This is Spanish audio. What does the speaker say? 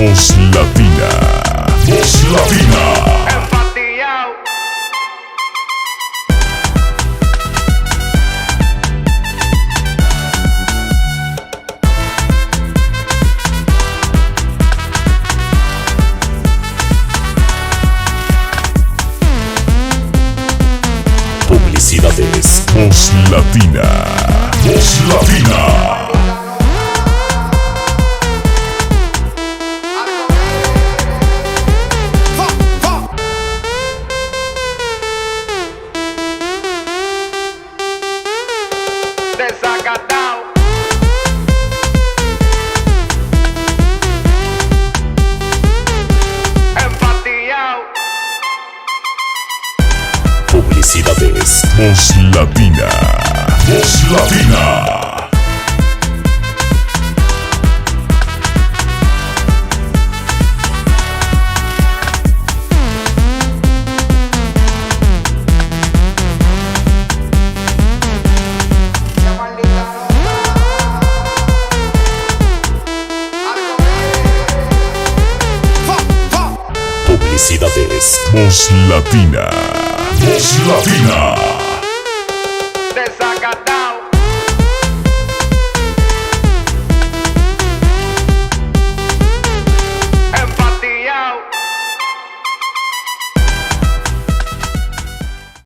Voz Latina. Voz Latina. Publicidades. Voz Latina. Voz Latina. Desacatado. Empatillao. Publicidades. Voz Latina. Voz Latina. Publicidades. Voz Latina. Voz Latina.